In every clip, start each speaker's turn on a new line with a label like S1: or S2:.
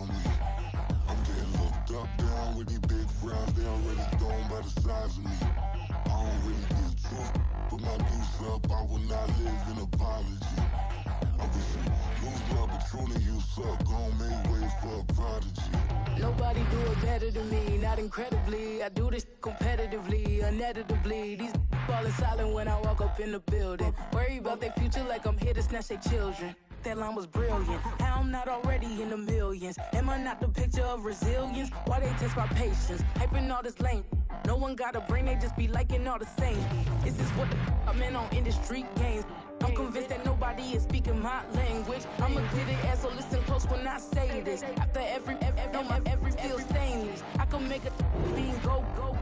S1: on me. I'm getting looked up, down with these big frowns. They already thrown by the size of me. I don't really get truth, put my goose up. I will not live in apology. I wish you lose love, but truly you suck. Gon' make way for a prodigy.
S2: Nobody do it better than me, not incredibly. I do this competitively, uneditably. These falling silent when I walk up in the building. Worry about their future like I'm here to snatch their children. That line was brilliant. How I'm not already in the millions. Am I not the picture of resilience? Why they test my patience? Hyping all this lame. No one got a brain, they just be liking all the same. This is what the I'm in on industry games. I'm convinced that nobody is speaking my language. I'm a good ass, so listen close when I say this. After every feel stainless. I can make a fiend go.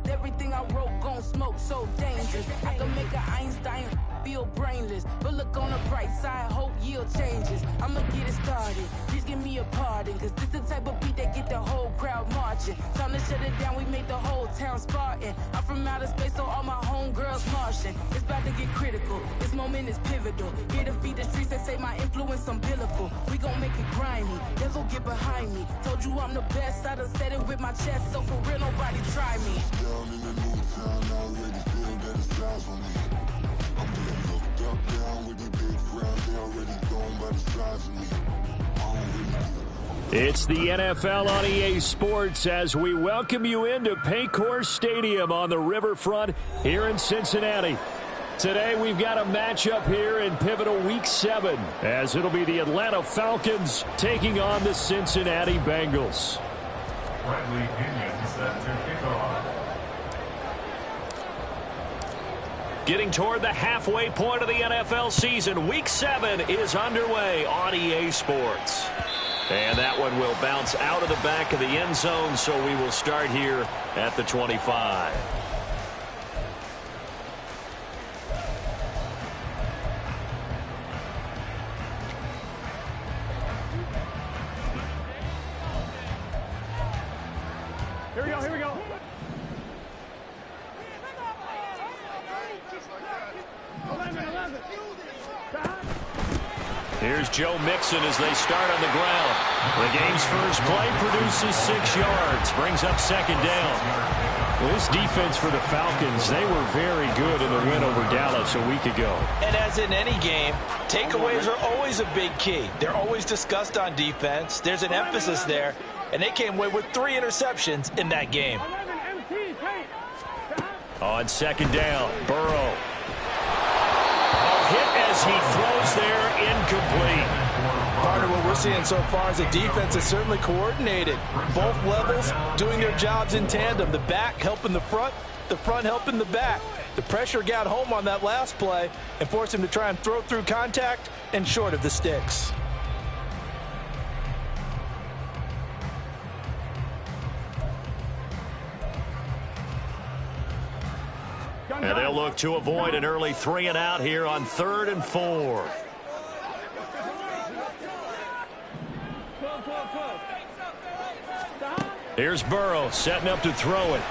S2: Everything I wrote gon' smoke, so dangerous. I can make an Einstein feel brainless. But look on the bright side, hope yield changes. I'ma get it started, please give me a pardon. Cause this the type of beat that get the whole crowd marching. Time to shut it down, we made the whole town Spartan. I'm from outer space, so all my homegirls Martian. It's about to get critical, this moment is pivotal. Here to feed the streets and say my influence umbilical. We gon' make it grimy, devil get behind me. Told you I'm the best, I done said it with my chest. So for real, nobody try me.
S1: Down in the new town, I already feel that it's eyes on me. I'm getting looked up, down with these big frowns. They already thrown by the size of me. I don't really
S3: It's the NFL on EA Sports as we welcome you into Paycor Stadium on the riverfront here in Cincinnati. Today we've got a matchup here in pivotal Week 7 as it'll be the Atlanta Falcons taking on the Cincinnati Bengals.
S4: Bradley Pinion set to kick off.
S3: Getting toward the halfway point of the NFL season, Week 7 is underway on EA Sports. And that one will bounce out of the back of the end zone, so we will start here at the 25.
S5: Here we go.
S3: Here's Joe Mixon as they start on the ground. The game's first play produces 6 yards, brings up second down. Well, this defense for the Falcons, they were very good in the win over Dallas a week ago.
S6: And as in any game, takeaways are always a big key. They're always discussed on defense. There's an emphasis there, and they came away with 3 interceptions in that game.
S3: On second down, Burrow. Hit as he throws there, incomplete.
S6: Partner, what we're seeing so far is a defense that's certainly coordinated. Both levels doing their jobs in tandem. The back helping the front helping the back. The pressure got home on that last play and forced him to try and throw through contact and short of the sticks.
S3: And they'll look to avoid an early 3 and out here on 3rd and 4. Here's Burrow setting up to throw it. Oh,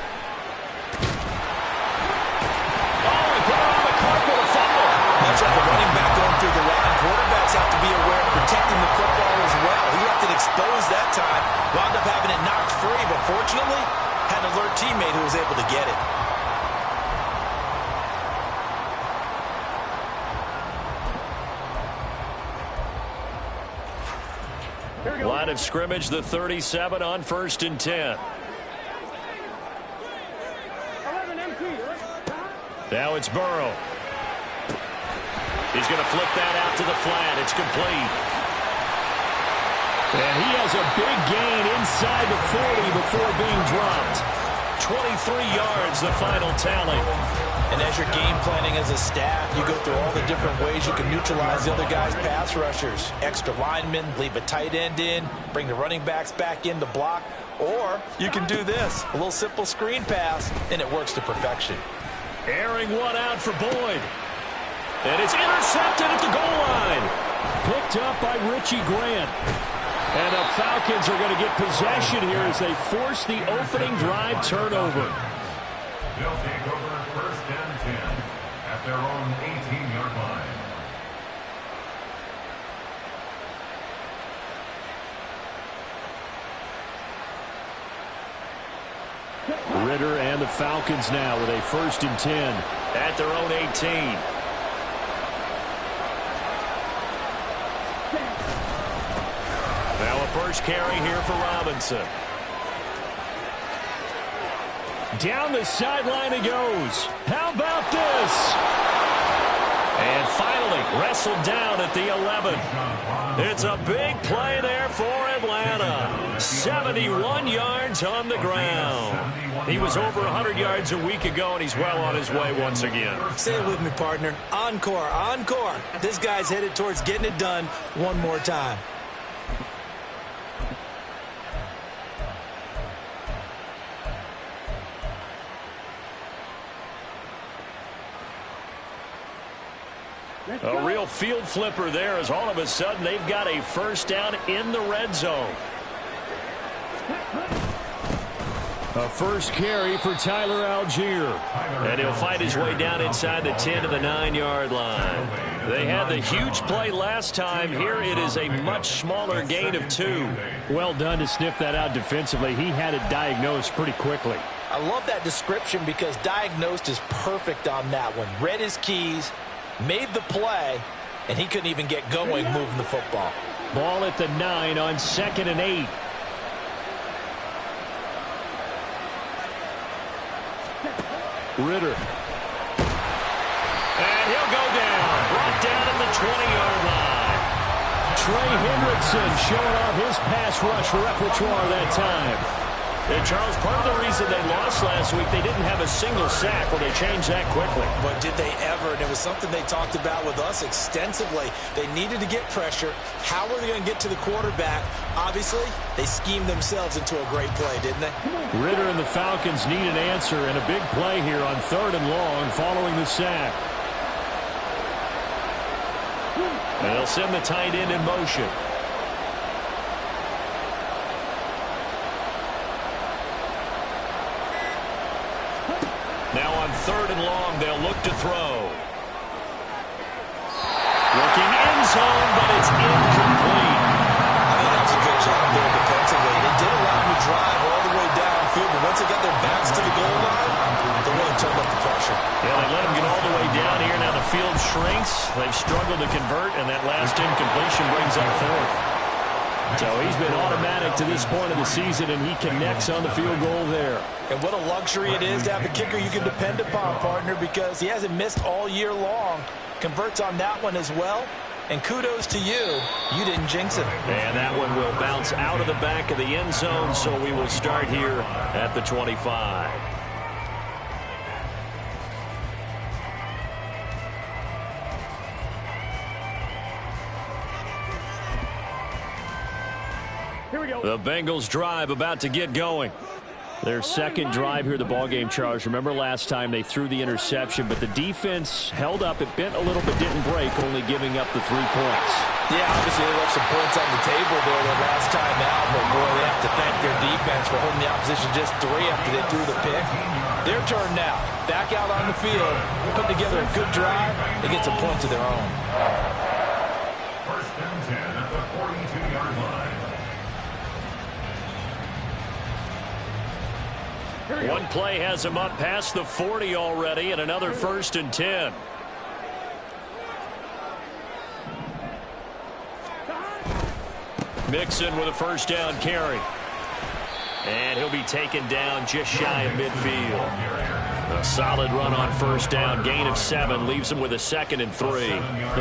S3: he put it on the carpet, a fumble.
S6: That's like the running back going through the line. Quarterbacks have to be aware of protecting the football as well. He left it exposed that time. Wound up having it knocked free, but fortunately, had an alert teammate who was able to get it.
S3: Line of scrimmage, the 37 on 1st and 10. Now it's Burrow. He's going to flip that out to the flat. It's complete. And he has a big gain inside the 40 before being dropped. 23 yards, the final tally.
S6: And as you're game planning as a staff, you go through all the different ways you can neutralize the other guy's pass rushers. Extra linemen, leave a tight end in, bring the running backs back in to block. Or you can do this, a little simple screen pass, and it works to perfection.
S3: Airing one out for Boyd. And it's intercepted at the goal line. Picked up by Richie Grant. And the Falcons are going to get possession here as they force the opening drive turnover.
S4: They'll take over 1st and 10 at their own 18-yard line.
S3: Ritter and the Falcons now with a 1st and 10 at their own 18. Now a first carry here for Robinson. Down the sideline it goes. How about this? And finally wrestled down at the 11. It's a big play there for Atlanta. 71 yards on the ground. He was over 100 yards a week ago, and he's well on his way once again.
S6: Say it with me, partner. Encore, encore. This guy's headed towards getting it done one more time.
S3: A real field flipper there as all of a sudden they've got a first down in the red zone. A first carry for Tyler Algier. And he'll fight his way down inside the 10 to the 9-yard line. They had the huge play last time. Here it is a much smaller gain of 2. Well done to sniff that out defensively. He had it diagnosed pretty quickly.
S6: I love that description because diagnosed is perfect on that one. Read his keys, made the play, and he couldn't even get going moving the football.
S3: Ball at the 9 on 2nd and 8. Ritter. And he'll go down. Brought down at the 20-yard line. Trey Hendrickson showing off his pass rush repertoire that time. And Charles, part of the reason they lost last week, they didn't have a single sack. Well, they changed that quickly.
S6: But did they ever? And it was something they talked about with us extensively. They needed to get pressure. How were they going to get to the quarterback? Obviously, they schemed themselves into a great play, didn't they?
S3: Ritter and the Falcons need an answer, and a big play here on 3rd and long following the sack. And they'll send the tight end in motion. Now on 3rd and long, they'll look to throw. Looking end zone, but it's incomplete.
S6: I mean, that's a good job there defensively. They did allow them to drive all the way downfield, but once they got their backs to the goal line, they really turned up the pressure.
S3: Yeah, they let them get all the way down here. Now the field shrinks. They've struggled to convert, and that last incompletion brings up 4th. So he's been automatic to this point of the season, and he connects on the field goal there.
S6: And what a luxury it is to have a kicker you can depend upon, partner, because he hasn't missed all year long. Converts on that one as well. And kudos to you. You didn't jinx it.
S3: And that one will bounce out of the back of the end zone, so we will start here at the 25. The Bengals drive about to get going. Their second drive here, the ballgame, Charles. Remember last time they threw the interception, but the defense held up. It bent a little but didn't break, only giving up the 3 points.
S6: Yeah, obviously they left some points on the table there the last time out, but boy, they have to thank their defense for holding the opposition just 3 after they threw the pick. Their turn now. Back out on the field, put together a good drive, they get some points of their own.
S4: 1st and 10 at the 42-yard line.
S3: One play has him up past the 40 already, and another 1st and 10. Mixon with a first down carry. And he'll be taken down just shy of midfield. A solid run on first down. Gain of 7 leaves him with a 2nd and 3.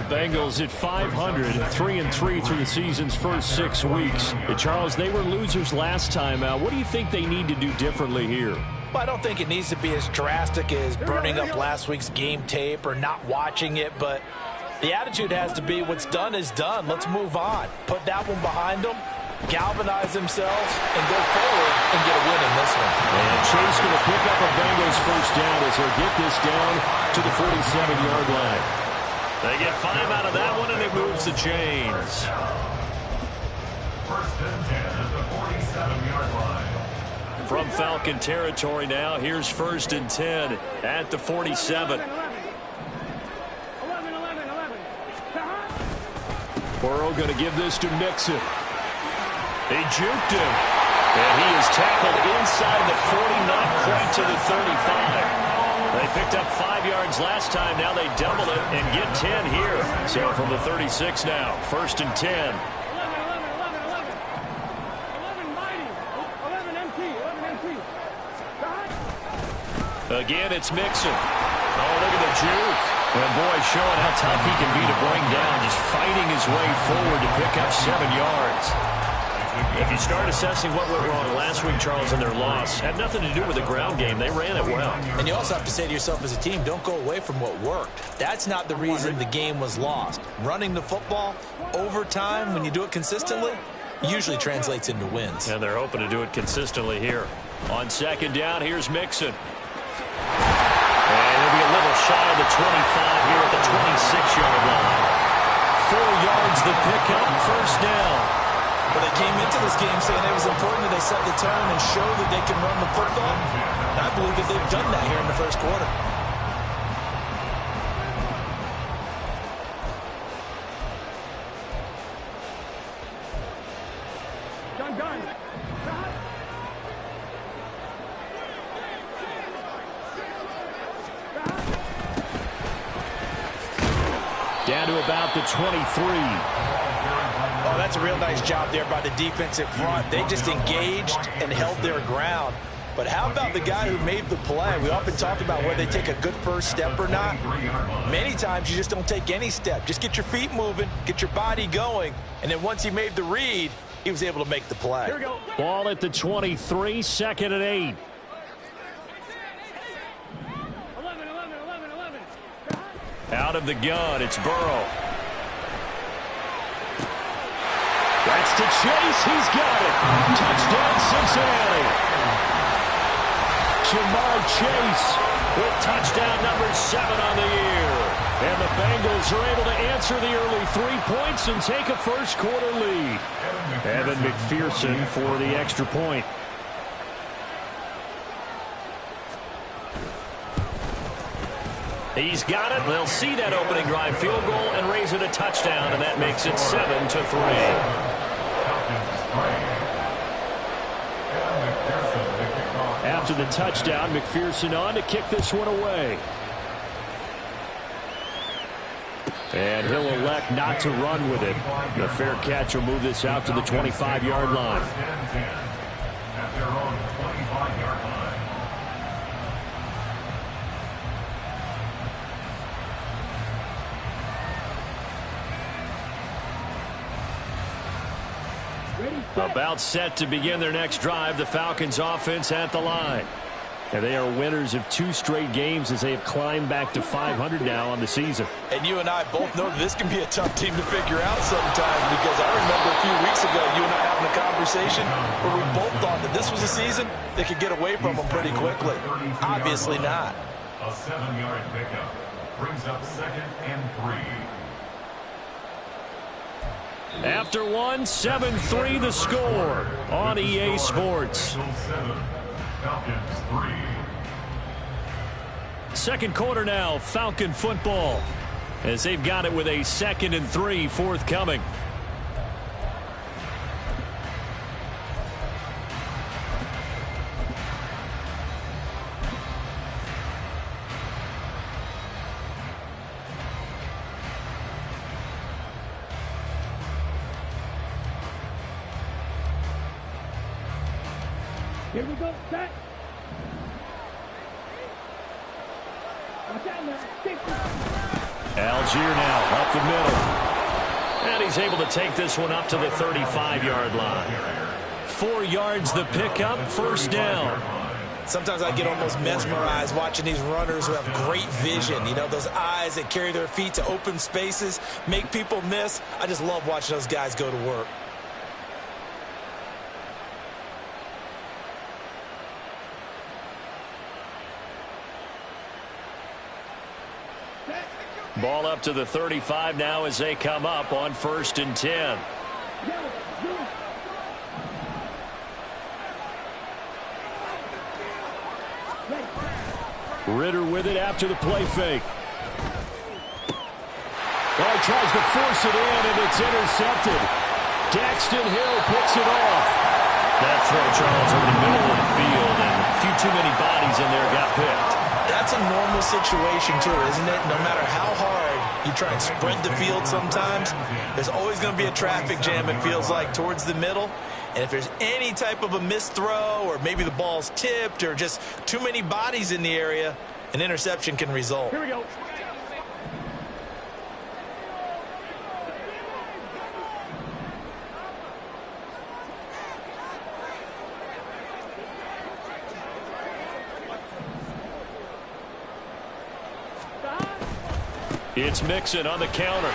S3: The Bengals at 500, 3-3 through the season's first 6 weeks. Charles, they were losers last time out. What do you think they need to do differently here?
S6: Well, I don't think it needs to be as drastic as burning up last week's game tape or not watching it, but the attitude has to be what's done is done. Let's move on. Put that one behind them, galvanize themselves, and go forward and get a win in this one.
S3: And Chase going to pick up a Bengals first down as he'll get this down to the 47-yard line. They get 5 out of that one, and it moves the chains.
S4: 1st and 10 at the 47-yard line.
S3: From Falcon territory now, here's 1st and 10 at the 47. Burrow going to give this to Mixon. He juked him. And he is tackled inside the 40, not quite to the 35. They picked up 5 yards last time. Now they double it and get 10 here. So from the 36 now, 1st and 10. Again, it's Mixon. Oh, look at the juke. And boy, showing how tough he can be to bring down, just fighting his way forward to pick up 7 yards. If you start assessing what went wrong last week, Charles, in their loss, had nothing to do with the ground game. They ran it well.
S6: And you also have to say to yourself as a team, don't go away from what worked. That's not the reason the game was lost. Running the football over time, when you do it consistently, usually translates into wins.
S3: And they're hoping to do it consistently here. On 2nd down, here's Mixon. And he'll be a little shy of the 25 here at the 26-yard line. 4 yards the pickup, 1st down.
S6: Well, they came into this game saying it was important that they set the tone and show that they can run the football. And I believe that they've done that here in the 1st quarter.
S3: Down to about the 23.
S6: Oh, that's a real nice job there by the defensive front. They just engaged and held their ground. But how about the guy who made the play? We often talk about whether they take a good first step or not. Many times you just don't take any step. Just get your feet moving, get your body going, and then once he made the read, he was able to make the play.
S3: Here we go. Ball at the 23, 2nd and 8.
S2: 11.
S3: Out of the gun, it's Burrow. That's to Chase. He's got it. Touchdown, Cincinnati. Jamar Chase with touchdown number 7 on the year. And the Bengals are able to answer the early 3 points and take a 1st quarter lead. Evan McPherson for the extra point. He's got it. They'll see that opening drive field goal and raise it a touchdown, and that makes it 7-3. After the touchdown, McPherson on to kick this one away. And he'll elect not to run with it. The fair catch will move this out to the 25-yard line.
S4: At their own 25-yard line.
S3: About set to begin their next drive, the Falcons offense at the line. And they are winners of 2 straight games as they have climbed back to 500 now on the season.
S6: And you and I both know that this can be a tough team to figure out sometimes, because I remember a few weeks ago you and I having a conversation where we both thought that this was a season that could get away from them pretty quickly. Obviously not.
S4: A 7-yard pickup brings up 2nd and 3.
S3: After 1, 7-3 the score on EA Sports.
S4: 7, Falcons 3.
S3: 2nd quarter now, Falcon football, as they've got it with a 2nd and 3 forthcoming.
S2: Here we go, set.
S3: Algier now up the middle. And he's able to take this one up to the 35-yard line. 4 yards the pickup, 1st down.
S6: Sometimes I get almost mesmerized watching these runners who have great vision. You know, those eyes that carry their feet to open spaces, make people miss. I just love watching those guys go to work.
S3: Ball up to the 35 now as they come up on 1st and 10. Ritter with it after the play fake. Well, he tries to force it in, and it's intercepted. Daxton Hill picks it off. That throw, Charles, over the middle of the field, and a few too many bodies in there got picked.
S6: That's a normal situation, too, isn't it? No matter how hard you try and sprint the field sometimes, there's always going to be a traffic jam, it feels like, towards the middle. And if there's any type of a missed throw, or maybe the ball's tipped, or just too many bodies in the area, an interception can result.
S5: Here we go.
S3: It's Mixon on the counter.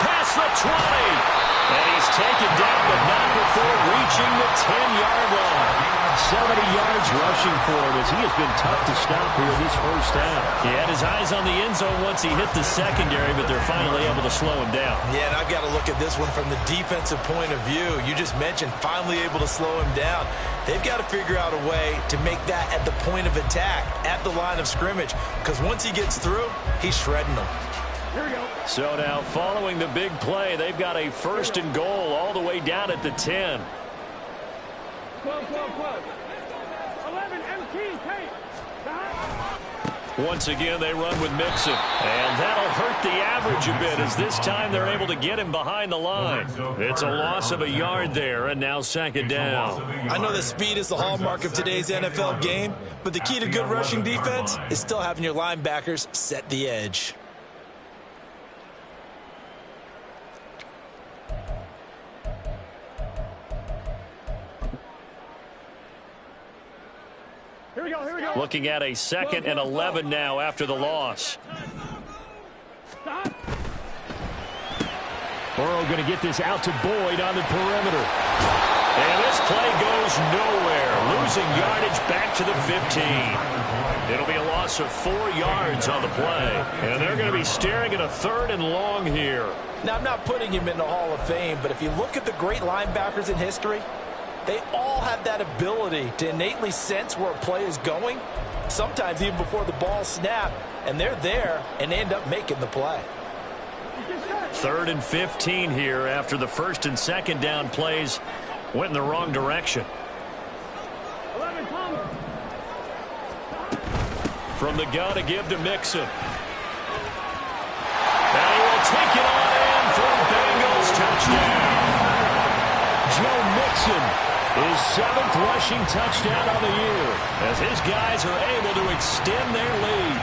S3: Past the 20. And he's taken down, but not before reaching the 10-yard line. 70 yards rushing for him as he has been tough to stop here this first half. He had his eyes on the end zone once he hit the secondary, but they're finally able to slow him down.
S6: Yeah, and I've got to look at this one from the defensive point of view. You just mentioned finally able to slow him down. They've got to figure out a way to make that at the point of attack, at the line of scrimmage, because once he gets through, he's shredding them.
S5: Here we go.
S3: So now, following the big play, they've got a 1st and goal all the way down at the 10.
S5: 12. 11, MT, tape.
S3: Once again, they run with Mixon. And that'll hurt the average a bit as this time they're able to get him behind the line. It's a loss of a yard there, and now 2nd down.
S6: I know that speed is the hallmark of today's NFL game, but the key to good rushing defense is still having your linebackers set the edge.
S5: Here we go.
S3: Looking at a 2nd and 11 now after the loss.
S5: Stop.
S3: Burrow going to get this out to Boyd on the perimeter. And this play goes nowhere. Losing yardage back to the 15. It'll be a loss of 4 yards on the play. And they're going to be staring at a 3rd and long here.
S6: Now, I'm not putting him in the Hall of Fame, but if you look at the great linebackers in history, they all have that ability to innately sense where a play is going, sometimes even before the ball snapped, and they're there and end up making the play.
S3: 3rd and 15 here after the 1st and 2nd down plays went in the wrong direction.
S5: 11, Tom.
S3: From the gun to give to Mixon. And he will take it on in for a Bengals touchdown. Joe Mixon, his 7th rushing touchdown of the year, as his guys are able to extend their lead.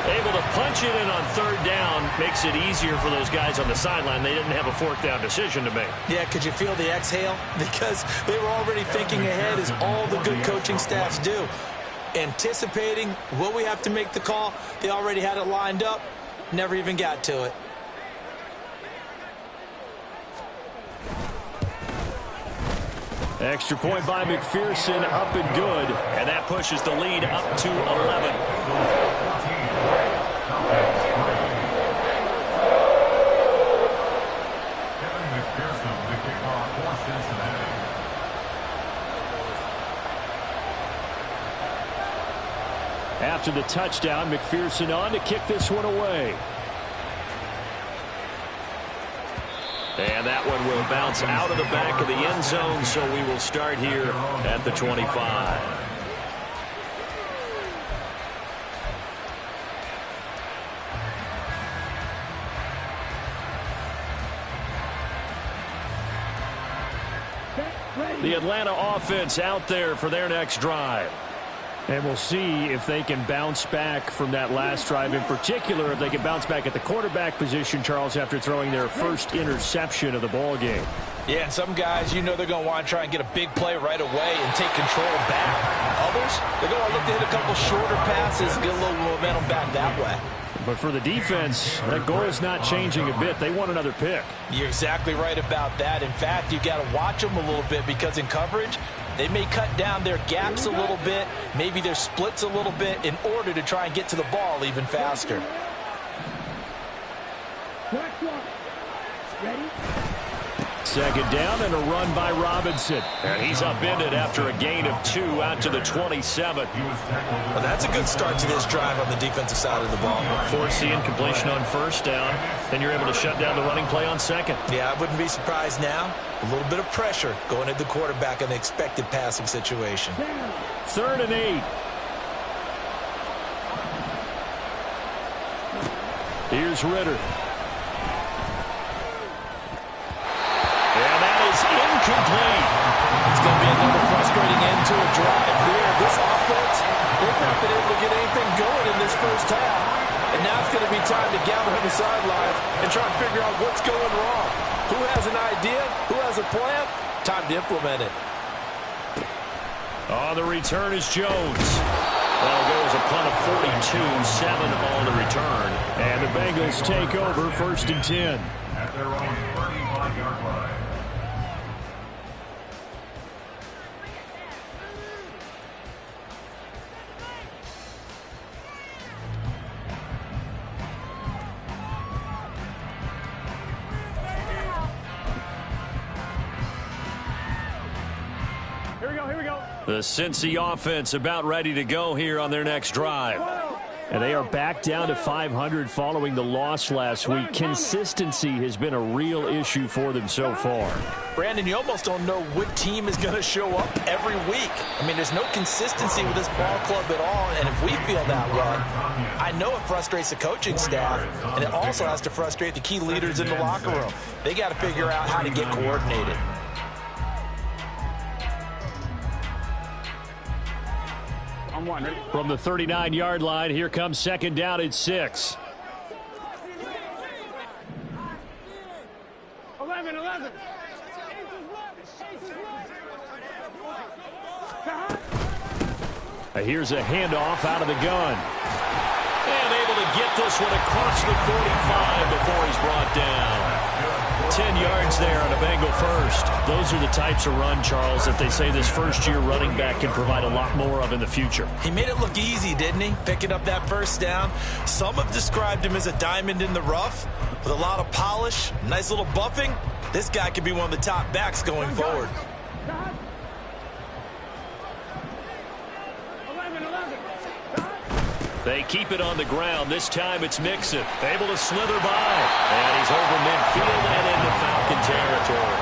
S3: Able to punch it in on 3rd down makes it easier for those guys on the sideline. They didn't have a 4th down decision to make.
S6: Yeah, could you feel the exhale? Because they were already thinking ahead, as all the good coaching staffs do. Anticipating, will we have to make the call? They already had it lined up, never even got to it.
S3: Extra point by McPherson, up and good. And that pushes the lead up to 11. After the touchdown, McPherson on to kick this one away. And that one will bounce out of the back of the end zone, so we will start here at the 25. The Atlanta offense out there for their next drive. And we'll see if they can bounce back from that last drive, in particular if they can bounce back at the quarterback position, Charles, after throwing their first interception of the ball game.
S6: Yeah, and some guys, you know, they're going to want to try and get a big play right away and take control back. Others, they're going to look to hit a couple shorter passes and get a little momentum back that way.
S3: But for the defense, that goal is not changing a bit. They want another pick.
S6: You're exactly right about that. In fact, you've got to watch them a little bit, because in coverage, they may cut down their gaps a little bit, maybe their splits a little bit, in order to try and get to the ball even faster.
S5: Ready?
S3: Second down and a run by Robinson. And he's upended after a gain of 2 out to the 27.
S6: Well, that's a good start to this drive on the defensive side of the ball.
S3: Force the incompletion on first down. Then you're able to shut down the running play on second.
S6: Yeah, I wouldn't be surprised now. A little bit of pressure going at the quarterback in the expected passing situation.
S3: 3rd and 8. Here's Ritter. And that is incomplete.
S6: It's going to be another frustrating end to a drive here. This offense, they've not been able to get anything going in this first half. And now it's going to be time to gather on the sidelines and try and figure out what's going wrong. Who has an idea? Who has a plan? Time to implement it.
S3: On the return is Jones. Well, it goes a punt of 42, 7 on the return. And the Bengals take over 1st and 10.
S4: At their own 35-yard line.
S5: Here we go.
S3: The Cincy offense about ready to go here on their next drive. And they are back down to 500 following the loss last week. Consistency has been a real issue for them so far.
S6: Brandon, you almost don't know what team is going to show up every week. I mean, there's no consistency with this ball club at all, and if we feel that way, I know it frustrates the coaching staff, and it also has to frustrate the key leaders in the locker room. They got to figure out how to get coordinated.
S3: From the 39-yard line, here comes 2nd down at 6.
S5: 11.
S3: Here's a handoff out of the gun. And able to get this one across the 45 before he's brought down. 10 yards there on a Bengal first. Those are the types of run, Charles, that they say this first-year running back can provide a lot more of in the future.
S6: He made it look easy, didn't he? Picking up that first down. Some have described him as a diamond in the rough with a lot of polish, nice little buffing. This guy could be one of the top backs going forward.
S5: 11.
S3: They keep it on the ground. This time it's Mixon. Able to slither by. And he's over midfield and into Falcon territory.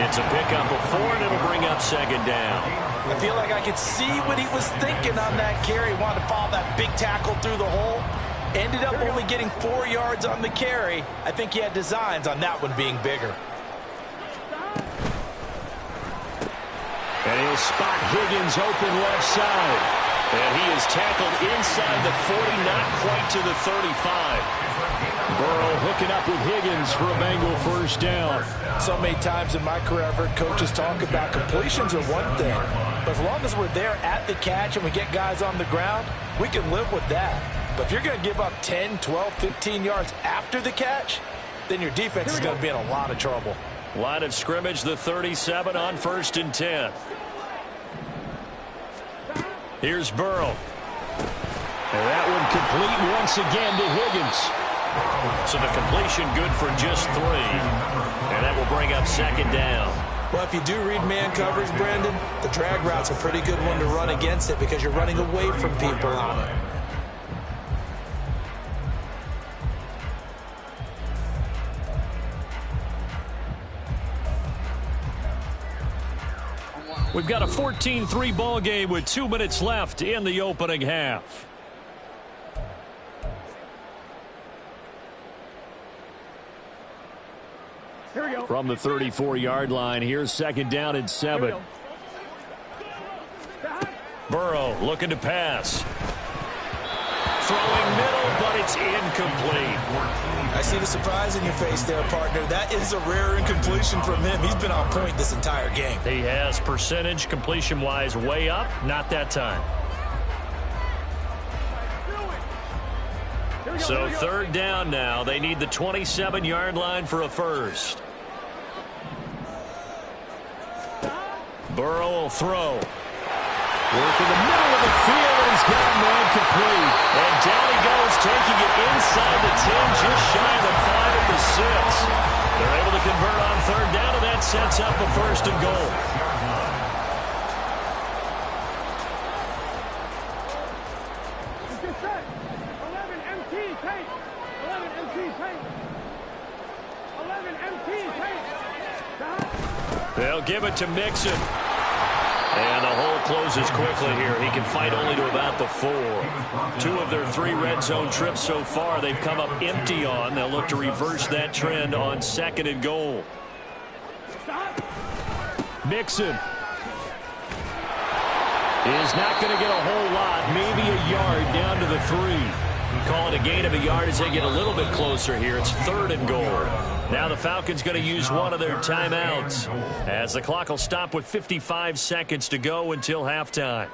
S3: It's a pickup of 4, and it'll bring up 2nd down.
S6: I feel like I could see what he was thinking on that carry. Wanted to follow that big tackle through the hole. Ended up only getting 4 yards on the carry. I think he had designs on that one being bigger.
S3: And he'll spot Higgins open left side. And he is tackled inside the 40, not quite to the 35. Burrow hooking up with Higgins for a Bengal first down.
S6: So many times in my career, I've heard coaches talk about completions are one thing. But as long as we're there at the catch and we get guys on the ground, we can live with that. But if you're going to give up 10, 12, 15 yards after the catch, then your defense is going to be in a lot of trouble.
S3: Line of scrimmage, the 37 on 1st and 10. Here's Burrow. And that one complete once again to Higgins. So the completion good for just 3. And that will bring up 2nd down.
S6: Well, if you do read man coverage, Brandon, the drag route's a pretty good one to run against it because you're running away from people on it.
S3: We've got a 14-3 ball game with 2 minutes left in the opening half.
S5: Here we go.
S3: From the 34-yard line, here's 2nd down and 7. Burrow looking to pass. Throwing middle, but it's incomplete.
S6: I see the surprise in your face there, partner. That is a rare incompletion from him. He's been on point this entire game.
S3: He has percentage completion-wise way up. Not that time. So 3rd down now. They need the 27-yard line for a first. Burrow will throw. Work in the middle of the field, and he's got a man complete. And down he goes, taking it inside the 10, just shy of the 5 at the 6. They're able to convert on sets up a 1st and goal.
S5: Get set. 11 MT tape. 11 MT tape. 11 MT tape.
S3: They'll give it to Mixon. And the hole closes quickly here. He can fight only to about the 4. 2 of their 3 red zone trips so far they've come up empty on. They'll look to reverse that trend on 2nd and goal. Mixon is not going to get a whole lot, maybe a yard down to the 3. Call it a gain of a yard as they get a little bit closer here. It's 3rd and goal. Now the Falcons going to use one of their timeouts as the clock will stop with 55 seconds to go until halftime.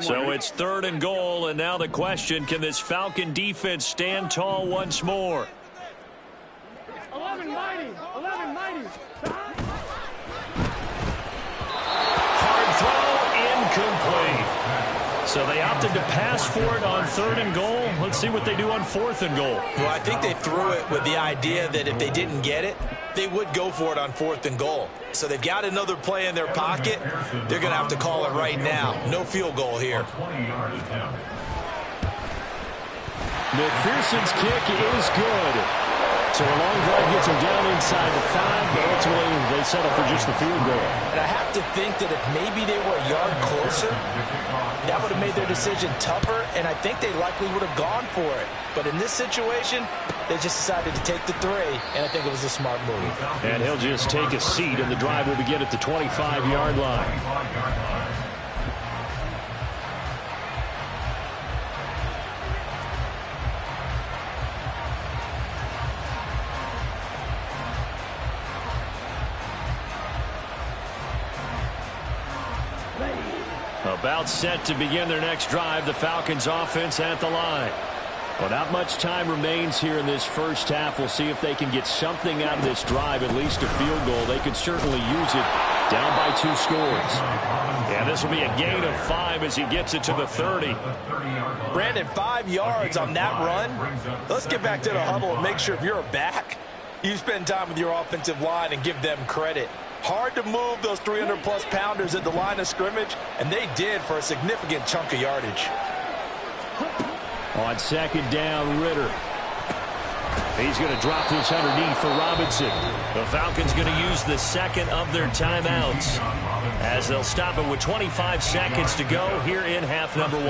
S3: So it's 3rd and goal, and now the question, can this Falcon defense stand tall once more?
S5: 1190. 1190.
S3: Hard throw, incomplete. So they opted to pass for it on 3rd and goal. Let's see what they do on 4th and goal.
S6: Well, I think they threw it with the idea that if they didn't get it, they would go for it on 4th and goal. So they've got another play in their pocket. They're going to have to call it right now. No field goal here.
S3: McPherson's kick is good. So a long drive gets them down inside the 5, but ultimately they settle for just the field goal.
S6: And I have to think that if maybe they were a yard closer, that would have made their decision tougher, and I think they likely would have gone for it. But in this situation, they just decided to take the 3, and I think it was a smart move.
S3: And he'll just take a seat, and the drive will begin at the 25-yard line. About set to begin their next drive, the Falcons offense at the line. Well, not much time remains here in this first half. We'll see if they can get something out of this drive, at least a field goal. They could certainly use it down by 2 scores. And this will be a gain of 5 as he gets it to the 30.
S6: Brandon, 5 yards on that run. Let's get back to the huddle and make sure if you're a back, you spend time with your offensive line and give them credit. Hard to move those 300-plus pounders at the line of scrimmage, and they did for a significant chunk of yardage.
S3: On 2nd down, Ritter. He's going to drop this underneath for Robinson. The Falcons going to use the 2nd of their timeouts as they'll stop it with 25 seconds to go here in half number 1.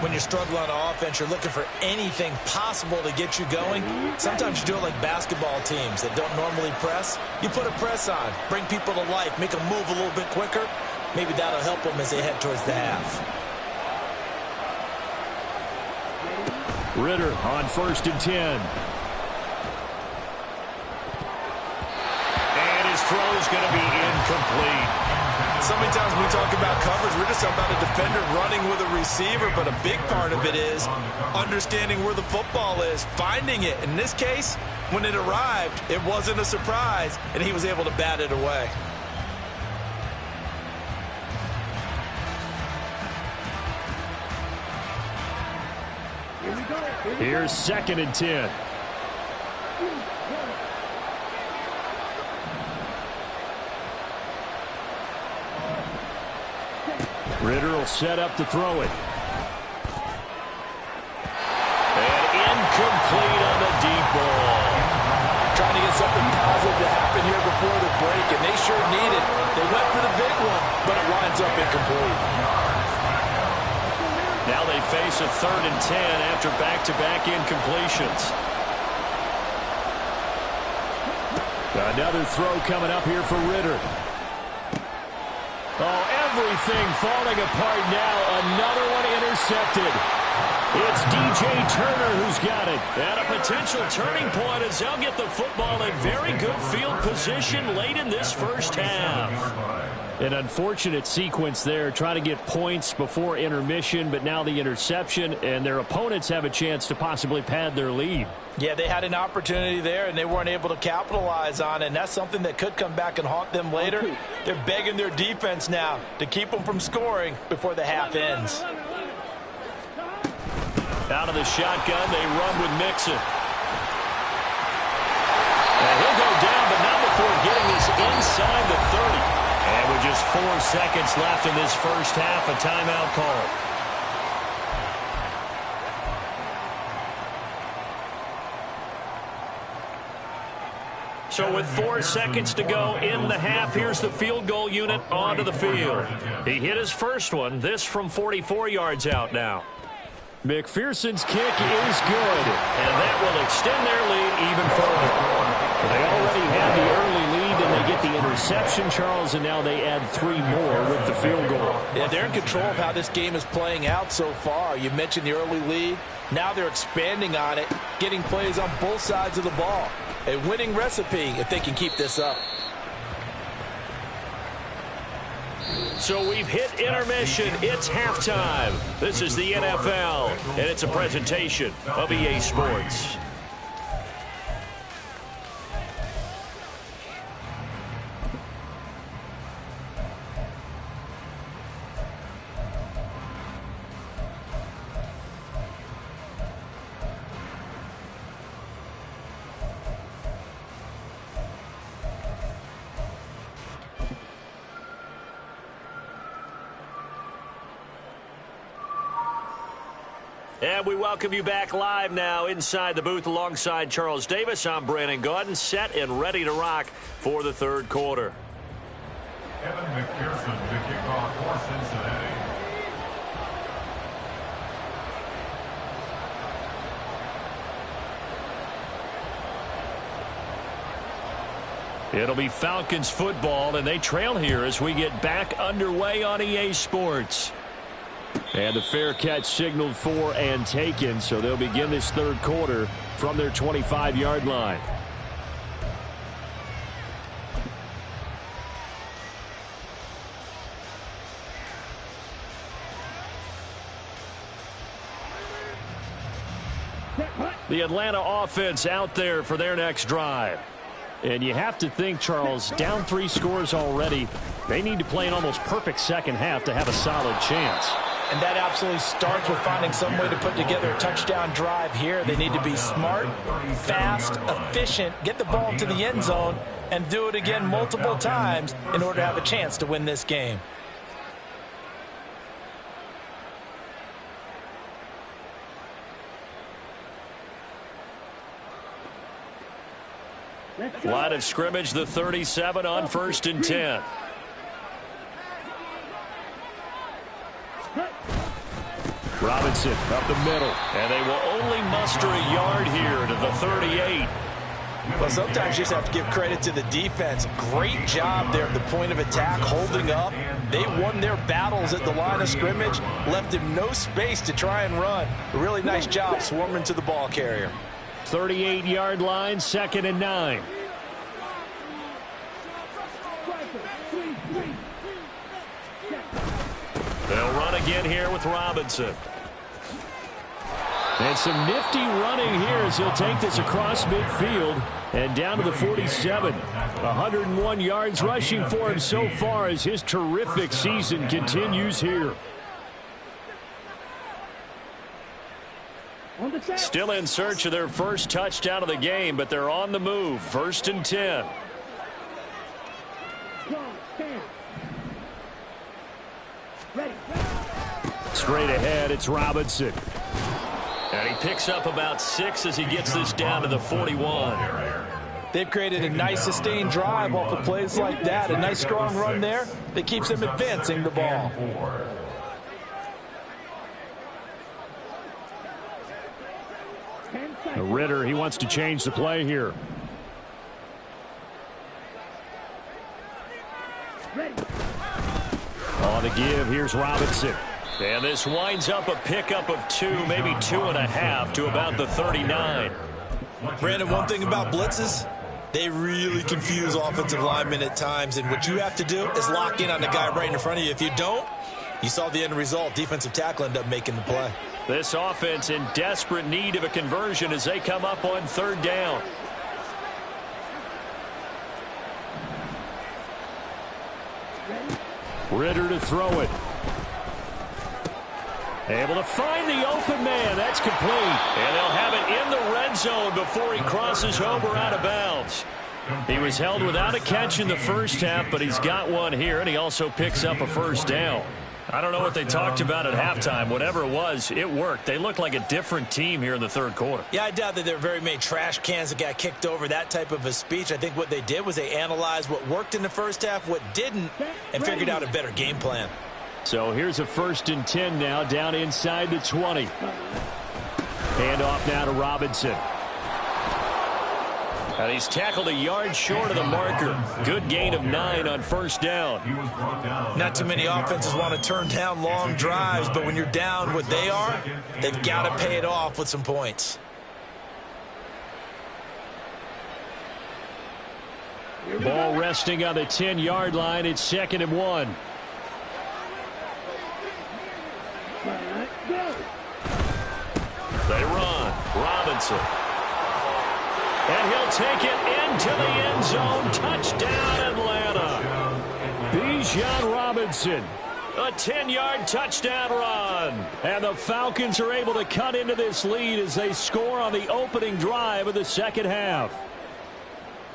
S6: When you're struggling on offense, you're looking for anything possible to get you going. Sometimes you do it like basketball teams that don't normally press. You put a press on, bring people to life, make them move a little bit quicker. Maybe that'll help them as they head towards the half.
S3: Ritter on 1st and 10. And his throw is going to be incomplete.
S6: So many times when we talk about coverage, we're just talking about a defender running with a receiver, but a big part of it is understanding where the football is, finding it. In this case, when it arrived, it wasn't a surprise, and he was able to bat it away.
S3: Here's 2nd and 10. Ritter will set up to throw it. And incomplete on the deep ball.
S6: Trying to get something positive to happen here before the break, and they sure need it. They went for the big one, but it winds up incomplete.
S3: Now they face a 3rd and 10 after back-to-back incompletions. Another throw coming up here for Ritter. Oh, everything falling apart now. Another one intercepted. It's DJ Turner who's got it. And a potential turning point as they'll get the football in very good field position late in this first half. An unfortunate sequence there, trying to get points before intermission, but now the interception, and their opponents have a chance to possibly pad their lead.
S6: Yeah, they had an opportunity there, and they weren't able to capitalize on it, and that's something that could come back and haunt them later. They're begging their defense now to keep them from scoring before the half ends.
S3: Out of the shotgun, they run with Mixon. And he'll go down, but not before getting this inside the 30. And with just 4 seconds left in this first half, a timeout call. So with 4 seconds to go in the half, here's the field goal unit onto the field. He hit his first one, this from 44 yards out now. McPherson's kick is good, and that will extend their lead even further. They already had the early lead, and they get the interception, Charles, and now they add 3 more with the field goal.
S6: Yeah, they're in control of how this game is playing out so far. You mentioned the early lead. Now they're expanding on it, getting plays on both sides of the ball. A winning recipe if they can keep this up.
S3: So we've hit intermission. It's halftime. This is the NFL, and it's a presentation of EA Sports. And we welcome you back live now inside the booth alongside Charles Davis. I'm Brandon Gaudin, set and ready to rock for the third quarter.
S4: Evan McPherson, the kickoff for Cincinnati.
S3: It'll be Falcons football, and they trail here as we get back underway on EA Sports. And the fair catch signaled for and taken, so they'll begin this third quarter from their 25-yard line. The Atlanta offense out there for their next drive. And you have to think, Charles, down 3 scores already. They need to play an almost perfect second half to have a solid chance.
S6: And that absolutely starts with finding some way to put together a touchdown drive here. They need to be smart, fast, efficient, get the ball to the end zone, and do it again multiple times in order to have a chance to win this game.
S3: Line of scrimmage, the 37 on 1st and 10. Robinson up the middle, and they will only muster a yard here to the 38.
S6: Well, sometimes you just have to give credit to the defense. Great job there at the point of attack, holding up. They won their battles at the line of scrimmage, left him no space to try and run. A really nice job swarming to the ball carrier.
S3: 38-yard line, 2nd and 9. They'll run again here with Robinson. And some nifty running here as he'll take this across midfield and down to the 47. 101 yards rushing for him so far as his terrific season continues here. Still in search of their first touchdown of the game, but they're on the move. 1st and 10. Straight ahead, it's Robinson. And he picks up about 6 as he gets this down to the 41.
S6: They've created a nice sustained drive off of plays like that. A nice strong run there that keeps them advancing the ball.
S3: Ritter, he wants to change the play here. On the give, here's Robinson. And this winds up a pickup of 2, maybe 2.5 to about the 39.
S6: Brandon, one thing about blitzes, They really confuse offensive linemen at times, and what you have to do is lock in on the guy right in front of you. If you don't, you saw the end result. Defensive tackle ended up making the play.
S3: This offense in desperate need of a conversion as they come up on 3rd down. Ritter to throw it. Able to find the open man. That's complete. And they'll have it in the red zone before he crosses over out of bounds. He was held without a catch in the first half, but he's got one here, and he also picks up a 1st down. I don't know what they talked about at halftime. Whatever it was, it worked. They look like a different team here in the 3rd quarter.
S6: Yeah, I doubt that there were very many trash cans that got kicked over, that type of a speech. I think what they did was they analyzed what worked in the first half, what didn't, and figured out a better game plan.
S3: So here's a 1st and 10 now, down inside the 20. Hand off now to Robinson. And he's tackled a yard short of the marker. Good gain of 9 on 1st down.
S6: Not too many offenses want to turn down long drives, but when you're down what they are, they've got to pay it off with some points.
S3: Ball resting on the 10-yard line. It's 2nd and 1. They run. Robinson. And he'll take it into the end zone. Touchdown, Atlanta. Bijan Robinson. A 10-yard touchdown run. And the Falcons are able to cut into this lead as they score on the opening drive of the 2nd half.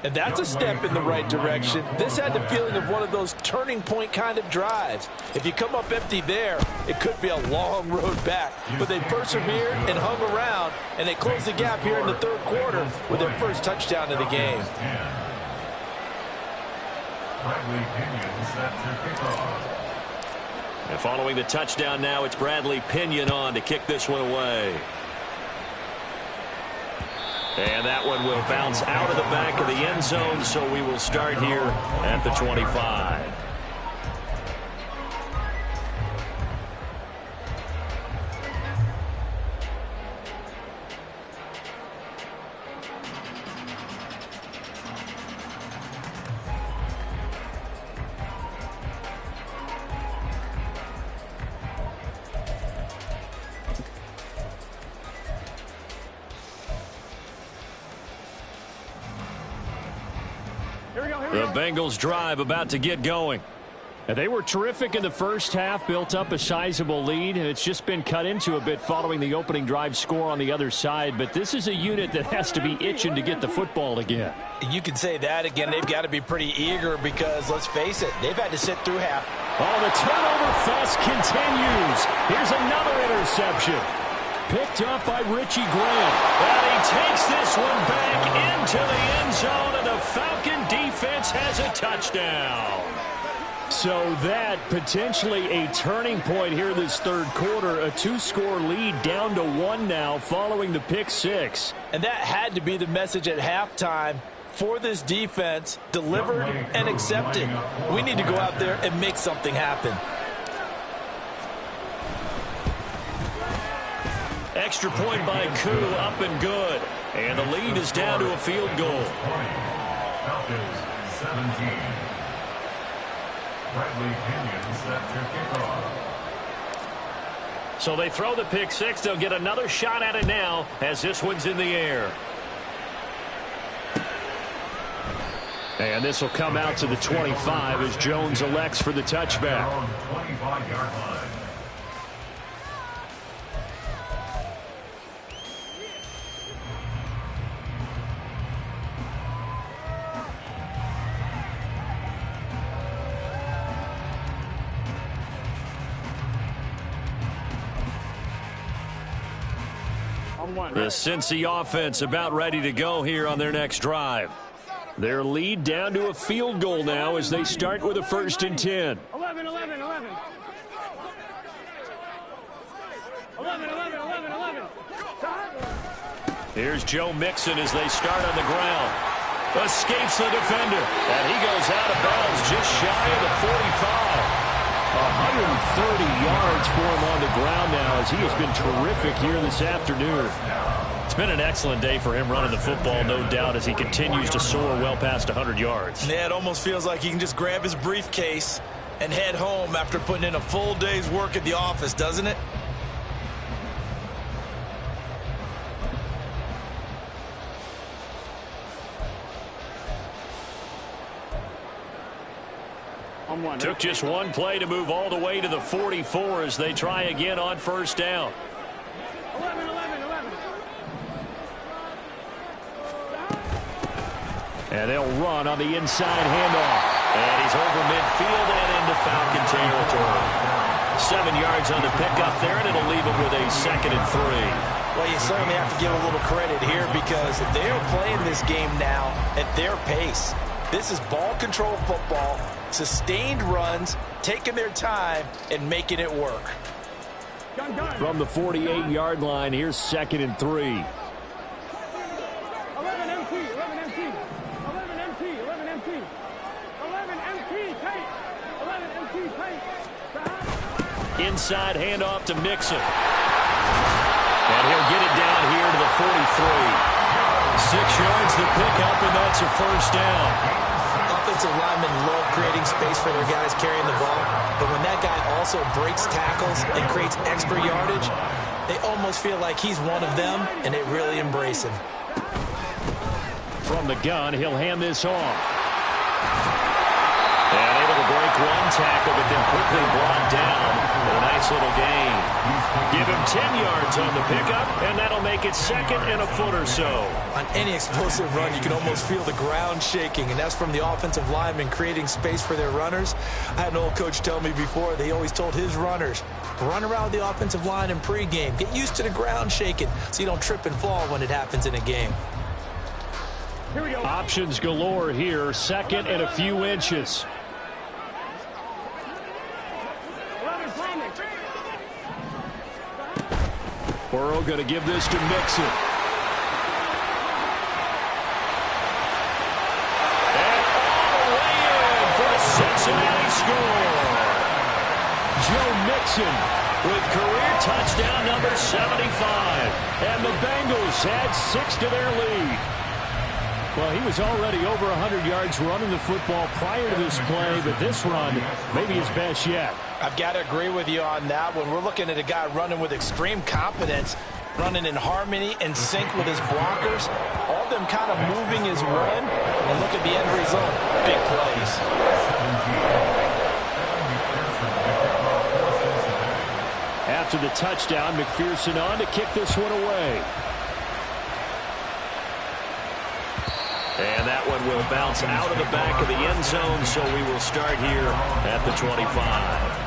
S6: And that's a step in the right direction. This had the feeling of one of those turning point kind of drives. If you come up empty there, it could be a long road back. But they persevered and hung around, and they closed the gap here in the 3rd quarter with their 1st touchdown of the game.
S3: And following the touchdown now, it's Bradley Pinion on to kick this one away. And that one will bounce out of the back of the end zone, so we will start here at the 25. The Bengals drive about to get going. And they were terrific in the first half, built up a sizable lead, and it's just been cut into a bit following the opening drive score on the other side. But this is a unit that has to be itching to get the football again.
S6: You can say that again. They've got to be pretty eager because, let's face it, they've had to sit through half.
S3: Oh, the turnover fest continues. Here's another interception. Picked up by Richie Grant. And he takes this one back into the end zone, and the Falcon defense has a touchdown. So that potentially a turning point here this 3rd quarter. A 2-score lead down to 1 now following the pick 6.
S6: And that had to be the message at halftime for this defense. Delivered and accepted. We need to go out there and make something happen.
S3: Extra point by Koo, up and good. And the lead is down to a field goal.
S4: Falcons 17. Bradley Pinion set to kickoff.
S3: So they throw the pick 6. They'll get another shot at it now as this one's in the air. And this will come out to the 25 as Jones elects for the touchback.
S4: 25-yard line.
S3: The Cincy offense about ready to go here on their next drive. Their lead down to a field goal now as they start with a 1st and 10.
S5: 11.
S3: Here's Joe Mixon as they start on the ground. Escapes the defender. And he goes out of bounds just shy of the 45. A 130 yards for him on the ground now, as he has been terrific here this afternoon.
S7: It's been an excellent day for him running the football, no doubt, as he continues to soar well past 100 yards.
S6: Yeah, it almost feels like he can just grab his briefcase and head home after putting in a full day's work at the office, doesn't it?
S3: Took just one play to move all the way to the 44 as they try again on first down.
S5: 11.
S3: And they'll run on the inside handoff. And he's over midfield and into Falcon territory. 7 yards on the pickup there, and it'll leave him with a 2nd and 3.
S6: Well, you certainly have to give a little credit here because they're playing this game now at their pace. This is ball control football, sustained runs, taking their time, and making it work.
S3: From the 48-yard line, here's 2nd and 3.
S5: 11 MT. 11 MT, take. 11 MT, take.
S3: Inside handoff to Mixon. And he'll get it down here to the 43. 6 yards to pick up, and that's a first down.
S6: Offensive linemen love creating space for their guys carrying the ball, but when that guy also breaks tackles and creates extra yardage, they almost feel like he's one of them, and they really embrace him.
S3: From the gun, he'll hand this off. And able to break one tackle, but then quickly brought down. A nice little gain. Give him 10 yards on the pickup, and that'll make it 2nd and a foot or so.
S6: On any explosive run, you can almost feel the ground shaking, and that's from the offensive linemen creating space for their runners. I had an old coach tell me before, they always told his runners, run around the offensive line in pregame. Get used to the ground shaking so you don't trip and fall when it happens in a game.
S5: Here we go.
S3: Options galore here. 2nd and a few inches.
S5: 11 promise.
S3: Burrow going to give this to Mixon. And all the way in for a Cincinnati score. Joe Mixon with career touchdown number 75. And the Bengals add 6 to their lead. Well, he was already over 100 yards running the football prior to this play, but this run may be his best yet.
S6: I've got to agree with you on that one. We're looking at a guy running with extreme confidence, running in harmony and sync with his blockers, all of them kind of moving his run, and look at the end result. Big plays.
S3: After the touchdown, McPherson on to kick this one away. And that one will bounce out of the back of the end zone, so we will start here at the 25.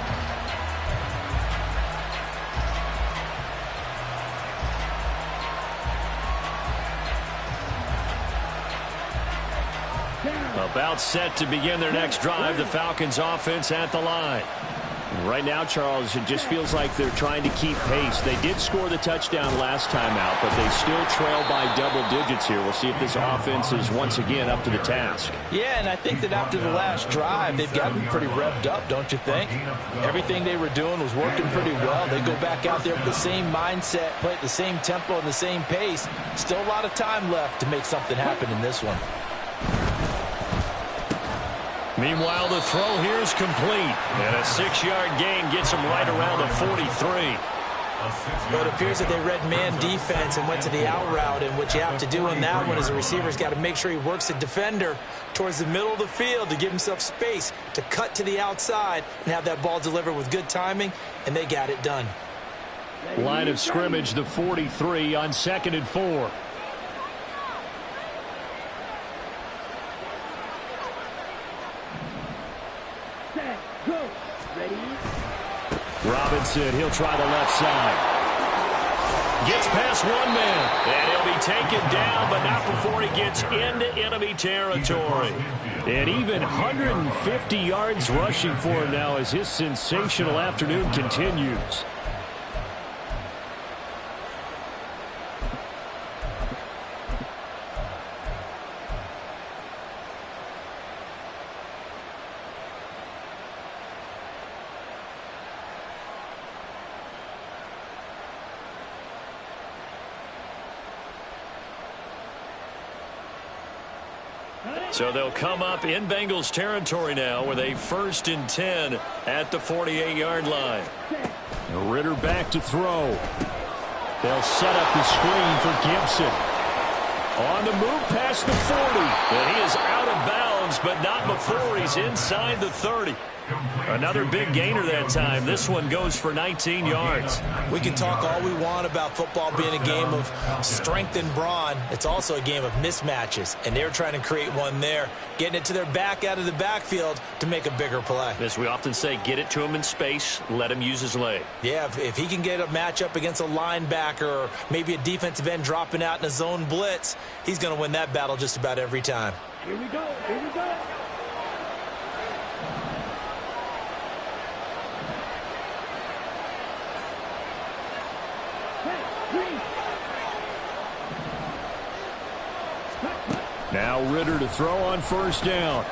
S3: About set to begin their next drive, the Falcons offense at the line. Right now, Charles, it just feels like they're trying to keep pace. They did score the touchdown last time out, but they still trail by double digits here. We'll see if this offense is once again up to the task.
S6: Yeah, and I think that after the last drive, they've gotten pretty revved up, don't you think? Everything they were doing was working pretty well. They go back out there with the same mindset, play at the same tempo and the same pace. Still a lot of time left to make something happen in this one.
S3: Meanwhile, the throw here is complete. And a 6-yard gain gets him right around the 43.
S6: Well, it appears that they read man defense and went to the out route, and what you have to do in that one is the receiver's got to make sure he works the defender towards the middle of the field to give himself space to cut to the outside and have that ball delivered with good timing, and they got it done.
S3: Line of scrimmage, the 43 on 2nd and 4. Robinson, he'll try the left side. Gets past one man, and he'll be taken down, but not before he gets into enemy territory. And even 150 yards rushing for him now as his sensational afternoon continues. So they'll come up in Bengals territory now with a 1st and 10 at the 48-yard line. Ritter back to throw. They'll set up the screen for Gibson. On the move past the 40. And he is out of bounds, but not before he's inside the 30. Another big gainer that time. This one goes for 19 yards.
S6: We can talk all we want about football being a game of strength and brawn. It's also a game of mismatches, and they're trying to create one there, getting it to their back out of the backfield to make a bigger play.
S3: As we often say, get it to him in space, let him use his leg.
S6: Yeah, if he can get a matchup against a linebacker or maybe a defensive end dropping out in a zone blitz, he's going to win that battle just about every time.
S5: Here we go. Here we go.
S3: Now Ritter to throw on 1st down.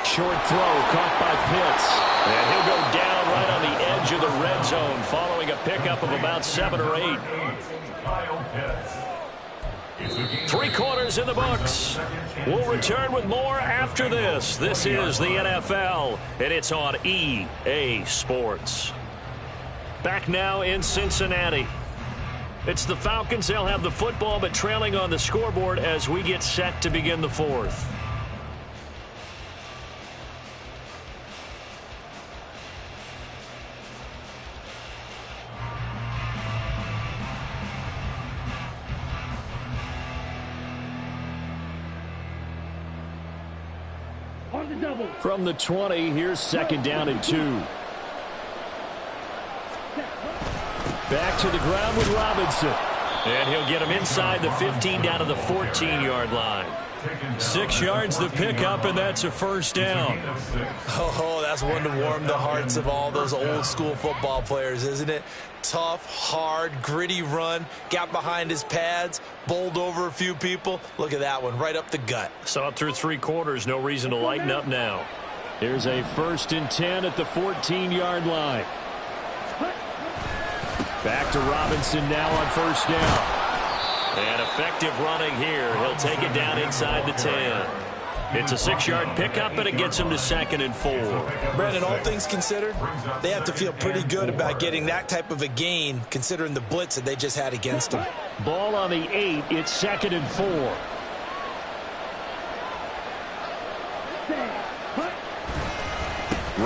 S3: Short throw caught by Pitts. And he'll go down right on the edge of the red zone following a pickup of about 7 or 8. 3 quarters in the books. We'll return with more after this. This is the NFL, and it's on EA Sports. Back now in Cincinnati. It's the Falcons. They'll have the football, but trailing on the scoreboard as we get set to begin the 4th.
S5: On the double.
S3: From the 20, here's 2nd down and 2. Back to the ground with Robinson. And he'll get him inside the 15 down to the 14-yard line. 6 yards the pickup, and that's a 1st down.
S6: Oh, that's one to warm the hearts of all those old-school football players, isn't it? Tough, hard, gritty run, got behind his pads, bowled over a few people. Look at that one, right up the gut.
S3: Saw it through 3 quarters, no reason to lighten up now. Here's a 1st and 10 at the 14-yard line. Back to Robinson now on 1st down. And effective running here. He'll take it down inside the 10. It's a 6-yard pickup, and it gets him to 2nd and 4.
S6: Brandon, all things considered, they have to feel pretty good about getting that type of a gain, considering the blitz that they just had against them.
S3: Ball on the 8. It's 2nd and 4.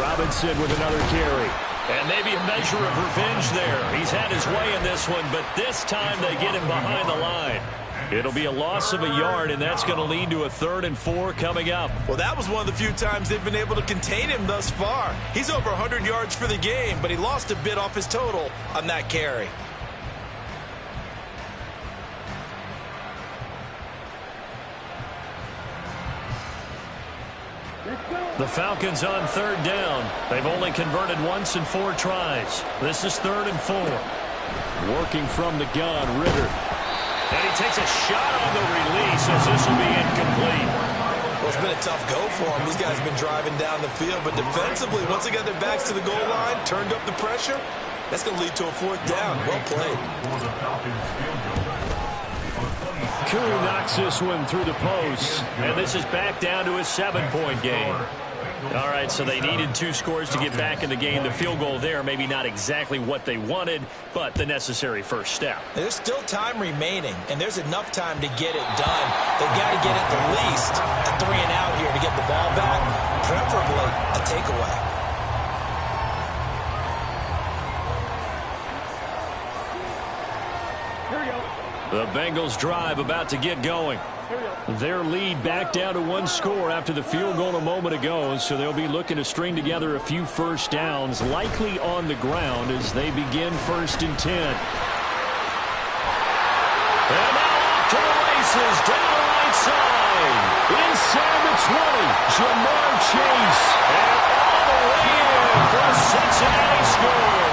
S3: Robinson with another carry. And maybe a measure of revenge there. He's had his way in this one, but this time they get him behind the line. It'll be a loss of a yard, and that's going to lead to a 3rd and 4 coming up.
S6: Well, that was one of the few times they've been able to contain him thus far. He's over 100 yards for the game, but he lost a bit off his total on that carry.
S3: The Falcons on 3rd down. They've only converted once in 4 tries. This is 3rd and 4. Working from the gun, Ritter. And he takes a shot on the release as this will be incomplete.
S6: Well, it's been a tough go for him. These guys have been driving down the field, but defensively, once they got their backs to the goal line, turned up the pressure, that's going to lead to a 4th down. Well played.
S3: Koo knocks this one through the post, and this is back down to a 7-point game. All right, so they needed 2 scores to get back in the game. The field goal there, maybe not exactly what they wanted, but the necessary first step.
S6: There's still time remaining, and there's enough time to get it done. They've got to get at the least a 3 and out here to get the ball back, preferably a takeaway.
S3: The Bengals drive about to get going. Their lead back down to 1 score after the field goal a moment ago, so they'll be looking to string together a few first downs, likely on the ground as they begin 1st and 10. And now off to the races, down the right side. Inside the 20, Jamar Chase. And all the way in for a Cincinnati score.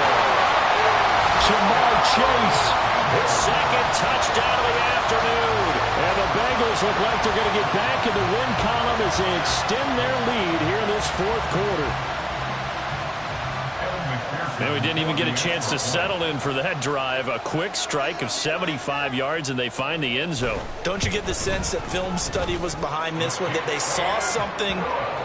S3: Jamar Chase. His 2nd touchdown of the afternoon. And the Bengals look like they're going to get back in the win column as they extend their lead here in this 4th quarter.
S7: And we didn't even get a chance to settle in for that drive. A quick strike of 75 yards, and they find the end zone.
S6: Don't you get the sense that film study was behind this one, that they saw something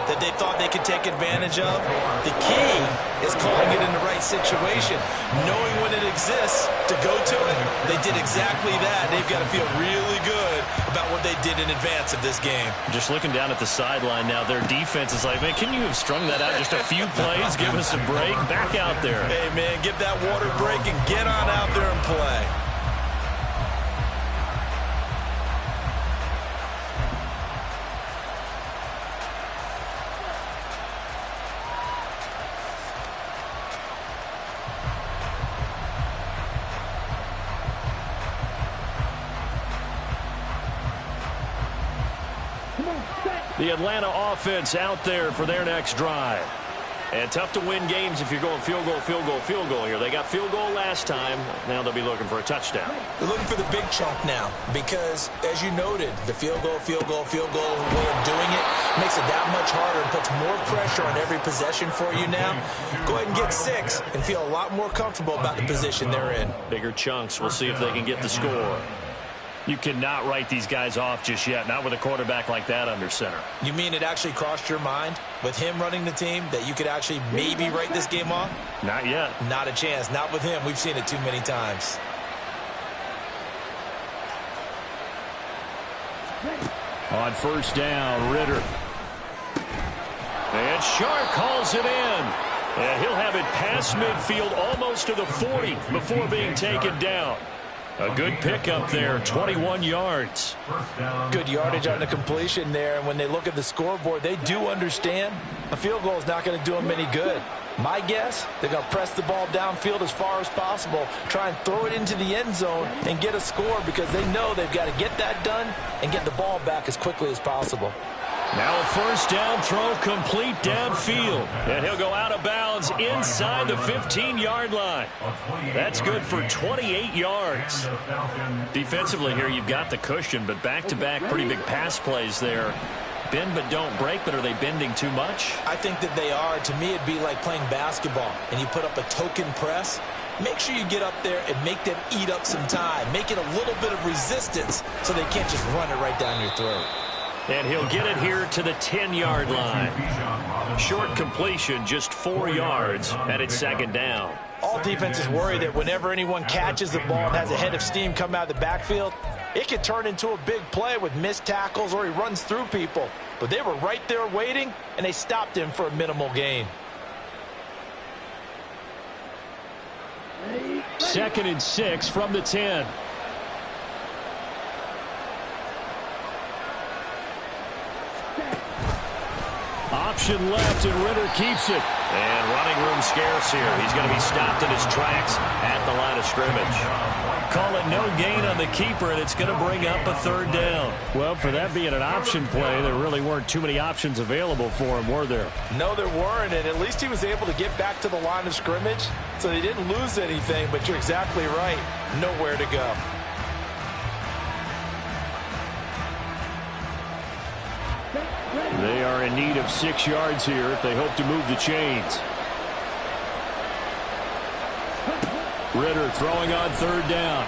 S6: that they thought they could take advantage of? The key is calling it in the right situation. Knowing when it exists to go to it, they did exactly that. They've got to feel really good about what they did in advance of this game.
S7: Just looking down at the sideline now, their defense is like, man, can you have strung that out just a few plays? Give us a break. Back out there.
S6: Hey, man, give that water break and get on out there and play.
S3: The Atlanta offense out there for their next drive. And tough to win games if you're going field goal, field goal, field goal here. They got field goal last time. Now they'll be looking for a touchdown.
S6: They're looking for the big chunk now because, as you noted, the field goal way of doing it makes it that much harder and puts more pressure on every possession for you now. Go ahead and get 6 and feel a lot more comfortable about the position they're in.
S3: Bigger chunks. We'll see if they can get the score. You cannot write these guys off just yet, not with a quarterback like that under center.
S6: You mean it actually crossed your mind with him running the team that you could actually maybe write this game off?
S3: Not yet.
S6: Not a chance. Not with him. We've seen it too many times.
S3: On first down, Ritter. And Sharp calls it in. And he'll have it past midfield almost to the 40 before being taken down. A good pickup there, 21 yards.
S6: Good yardage on the completion there. And when they look at the scoreboard, they do understand a field goal is not going to do them any good. My guess, they're going to press the ball downfield as far as possible, try and throw it into the end zone and get a score because they know they've got to get that done and get the ball back as quickly as possible.
S3: Now a first down throw complete downfield. And he'll go out of bounds inside the 15-yard line. That's good for 28 yards. Defensively here, you've got the cushion, but back-to-back pretty big pass plays there. Bend but don't break, but are they bending too much?
S6: I think that they are. To me, it'd be like playing basketball, and you put up a token press. Make sure you get up there and make them eat up some time. Make it a little bit of resistance so they can't just run it right down your throat.
S3: And he'll get it here to the 10-yard line. Short completion, just 4 yards, and it's second down.
S6: All defenses worry that whenever anyone catches the ball and has a head of steam come out of the backfield, it can turn into a big play with missed tackles or he runs through people. But they were right there waiting, and they stopped him for a minimal gain.
S3: 2nd and 6 from the 10. Option left, and Ritter keeps it. And running room scarce here. He's going to be stopped in his tracks at the line of scrimmage. Call it no gain on the keeper, and it's going to bring up a 3rd down. Well, for that being an option play, there really weren't too many options available for him, were there?
S6: No, there weren't, and at least he was able to get back to the line of scrimmage, so they didn't lose anything, but you're exactly right. Nowhere to go.
S3: They are in need of 6 yards here if they hope to move the chains. Ritter throwing on 3rd down.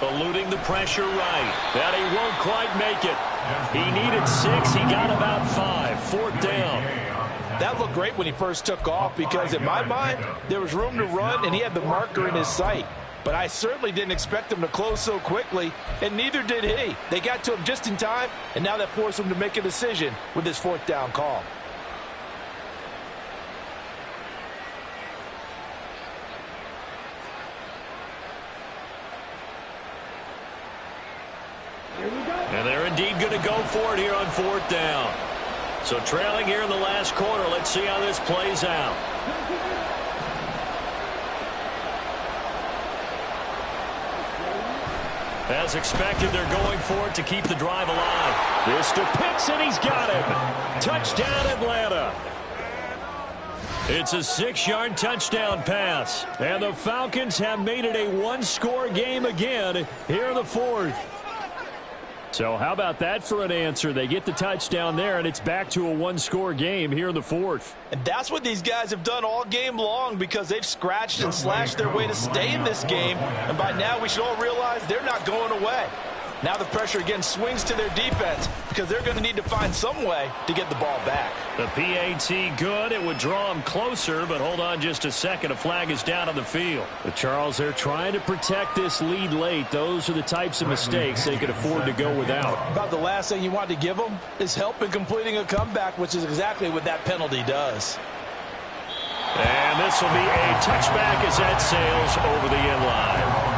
S3: Eluding the pressure right. That he won't quite make it. He needed 6. He got about 5. 4th down.
S6: That looked great when he first took off because in my mind, there was room to run and he had the marker in his sight. But I certainly didn't expect him to close so quickly, and neither did he. They got to him just in time, and now that forced him to make a decision with his 4th down call.
S3: And they're indeed going to go for it here on 4th down. So trailing here in the last quarter, let's see how this plays out. As expected, they're going for it to keep the drive alive. This to Pitts, and he's got him. Touchdown, Atlanta. It's a 6-yard touchdown pass. And the Falcons have made it a 1-score game again here in the 4th. So how about that for an answer? They get the touchdown there, and it's back to a one-score game here in the fourth.
S6: And that's what these guys have done all game long because they've scratched and slashed their way to stay in this game. And by now we should all realize they're not going away. Now the pressure again swings to their defense because they're going to need to find some way to get the ball back.
S3: The PAT good. It would draw them closer, but hold on just a second. A flag is down on the field. But Charles, they're trying to protect this lead late. Those are the types of mistakes they could afford to go without.
S6: About the last thing you want to give them is help in completing a comeback, which is exactly what that penalty does.
S3: And this will be a touchback as that sails over the end line.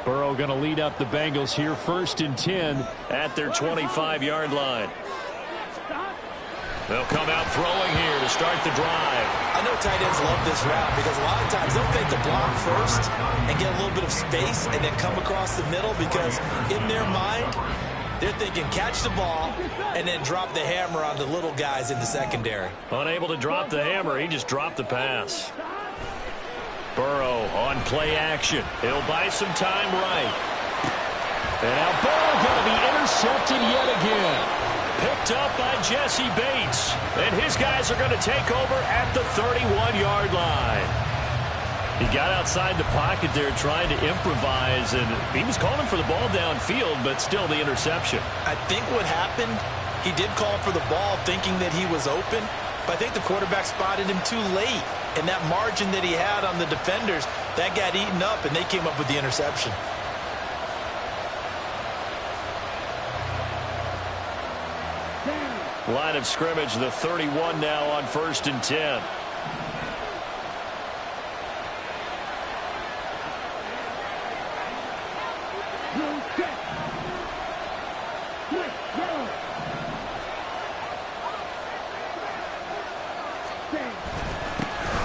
S3: Burrow going to lead up the Bengals here, 1st and 10 at their 25-yard line. They'll come out throwing here to start the drive.
S6: I know tight ends love this route because a lot of times they'll fake the block first and get a little bit of space and then come across the middle because in their mind, they're thinking catch the ball and then drop the hammer on the little guys in the secondary.
S3: Unable to drop the hammer, he just dropped the pass. Burrow on play action. He'll buy some time right. And now Burrow going to be intercepted yet again. Picked up by Jesse Bates. And his guys are going to take over at the 31-yard line. He got outside the pocket there trying to improvise, and he was calling for the ball downfield, but still the interception.
S6: I think what happened, he did call for the ball thinking that he was open, but I think the quarterback spotted him too late. And that margin that he had on the defenders, that got eaten up, and they came up with the interception.
S3: Line of scrimmage, the 31 now on 1st and 10.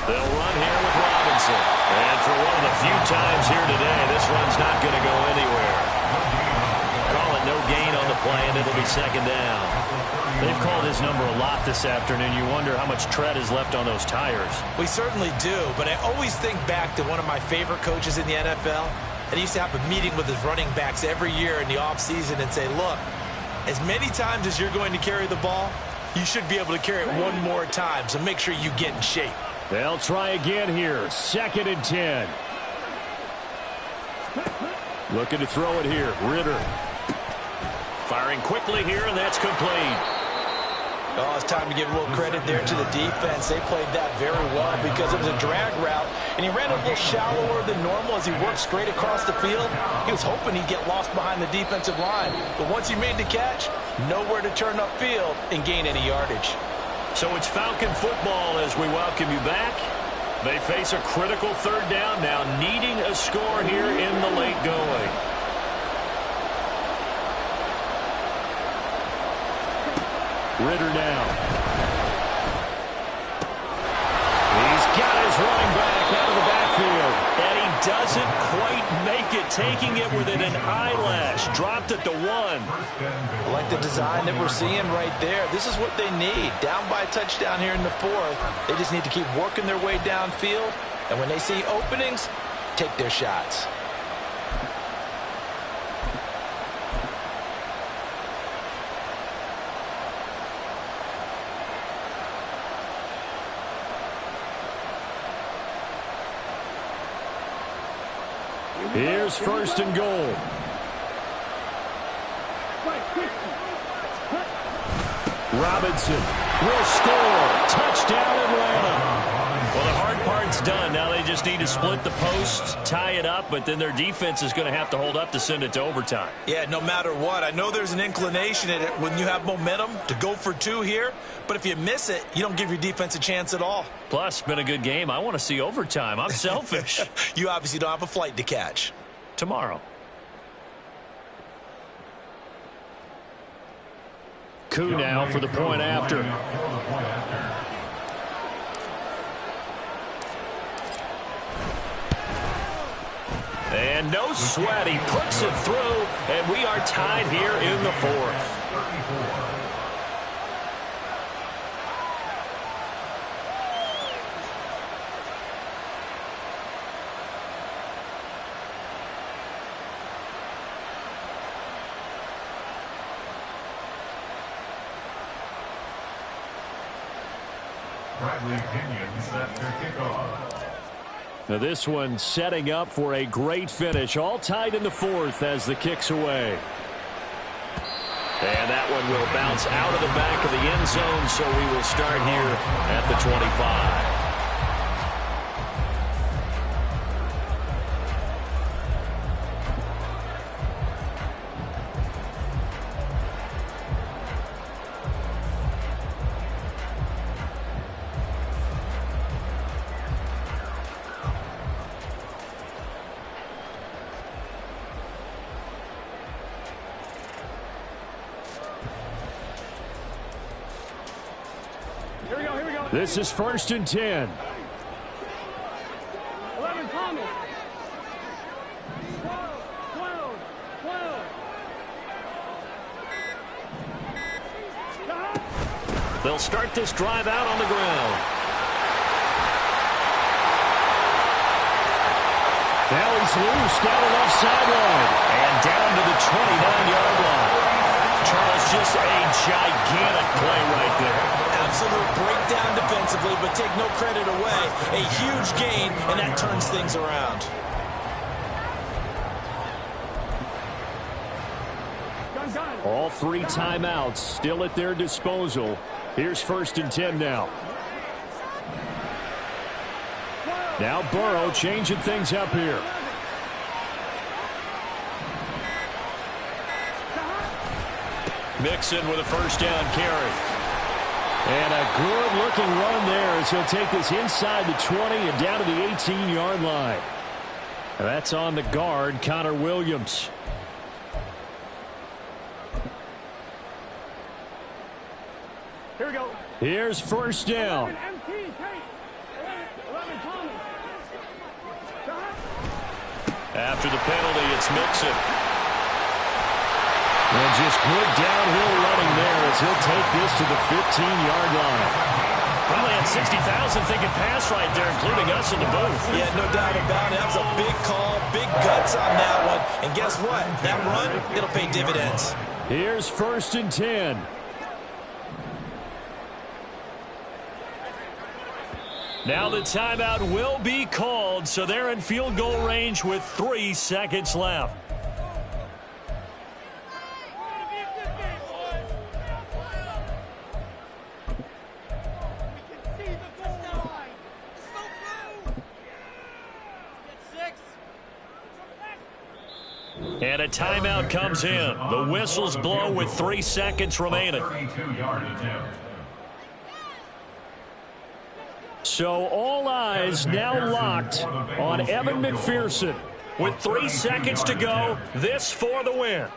S3: They'll run here with Robinson. And for one of the few times here today, this run's not going to go anywhere. Call it no gain on the play, and it'll be 2nd down. They've called his number a lot this afternoon. You wonder how much tread is left on those tires.
S6: We certainly do, but I always think back to one of my favorite coaches in the NFL. And he used to have a meeting with his running backs every year in the offseason and say, look, as many times as you're going to carry the ball, you should be able to carry it one more time, so make sure you get in shape.
S3: They'll try again here. 2nd and 10. Looking to throw it here. Ritter. Firing quickly here, and that's complete.
S6: Oh, it's time to give a little credit there to the defense. They played that very well because it was a drag route, and he ran a little shallower than normal as he worked straight across the field. He was hoping he'd get lost behind the defensive line, but once he made the catch, nowhere to turn upfield and gain any yardage.
S3: So it's Falcon football as we welcome you back. They face a critical 3rd down now, needing a score here in the late going. Ritter now. He's got his running back out of the backfield. And he doesn't quite make it, taking it within an eyelash. Dropped at the 1.
S6: I like the design that we're seeing right there. This is what they need. Down by a touchdown here in the 4th. They just need to keep working their way downfield. And when they see openings, take their shots.
S3: Here's 1st and goal. Robinson will score. Touchdown, Atlanta. Well, the hard part's done. Now they just need to split the posts, tie it up, but then their defense is going to have to hold up to send it to overtime.
S6: Yeah, no matter what. I know there's an inclination in it when you have momentum to go for 2 here, but if you miss it, you don't give your defense a chance at all.
S3: Plus, been a good game. I want to see overtime. I'm selfish.
S6: You obviously don't have a flight to catch.
S3: Tomorrow. Coup now for the point after. And no sweat. He puts it through, and we are tied here in the 4th.
S4: Set to kickoff.
S3: Now this one setting up for a great finish. All tied in the fourth as the kick's away.
S7: And that one will bounce out of the back of the end zone, so we will start here at the 25.
S3: This is 1st and 10.
S5: 11, Thomas. 12.
S7: They'll start this drive out on the ground.
S3: Now he's loose down the left sideline.
S7: And down to the 29-yard line. Charles, just a gigantic play right there.
S6: Absolute breakdown defensively, but take no credit away. A huge gain, and that turns things around.
S3: All three timeouts still at their disposal. Here's 1st and 10 now. Now Burrow changing things up here.
S7: Mixon with a first down carry.
S3: And a good-looking run there as he'll take this inside the 20 and down to the 18-yard line. And that's on the guard, Connor Williams.
S5: Here we go.
S3: Here's 1st down.
S5: 11, MT, take. 11, Thomas.
S7: After the penalty, it's Mixon.
S3: And just good downhill running there as he'll take this to the 15-yard line.
S7: Probably had 60,000 thinking pass right there, including us in the booth.
S6: Yeah, no doubt about it. That was a big call, big guts on that one. And guess what? That run, it'll pay dividends.
S3: Here's 1st and 10.
S7: Now the timeout will be called, so they're in field goal range with 3 seconds left. And a timeout comes in. The whistles blow with 3 seconds remaining.
S4: 32-yard attempt.
S3: So all eyes now locked on Evan McPherson.
S7: With 3 seconds to go, this for the win.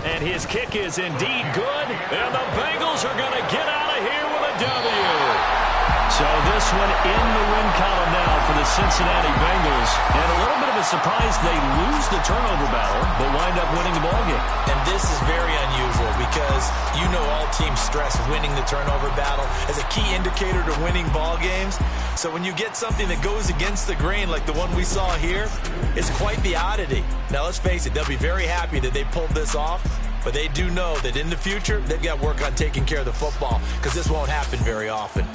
S7: And his kick is indeed good. And the Bengals are going to get out of here with a W. So this one in the win column now for the Cincinnati Bengals. And a little bit of a surprise, they lose the turnover battle, but wind up winning the ballgame.
S6: And this is very unusual because you know all teams stress winning the turnover battle as a key indicator to winning ball games. So when you get something that goes against the grain like the one we saw here, it's quite the oddity. Now let's face it, they'll be very happy that they pulled this off, but they do know that in the future, they've got work on taking care of the football because this won't happen very often.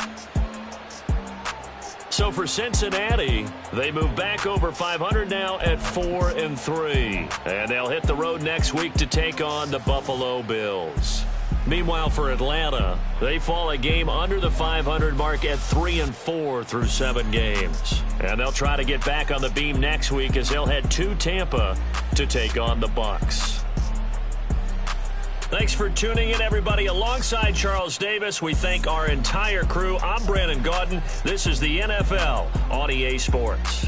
S7: So for Cincinnati, they move back over 500 now at 4-3. And they'll hit the road next week to take on the Buffalo Bills. Meanwhile, for Atlanta, they fall a game under the 500 mark at 3-4 through 7 games. And they'll try to get back on the beam next week as they'll head to Tampa to take on the Bucs. Thanks for tuning in, everybody. Alongside Charles Davis, we thank our entire crew. I'm Brandon Gaudin. This is the NFL on EA Sports.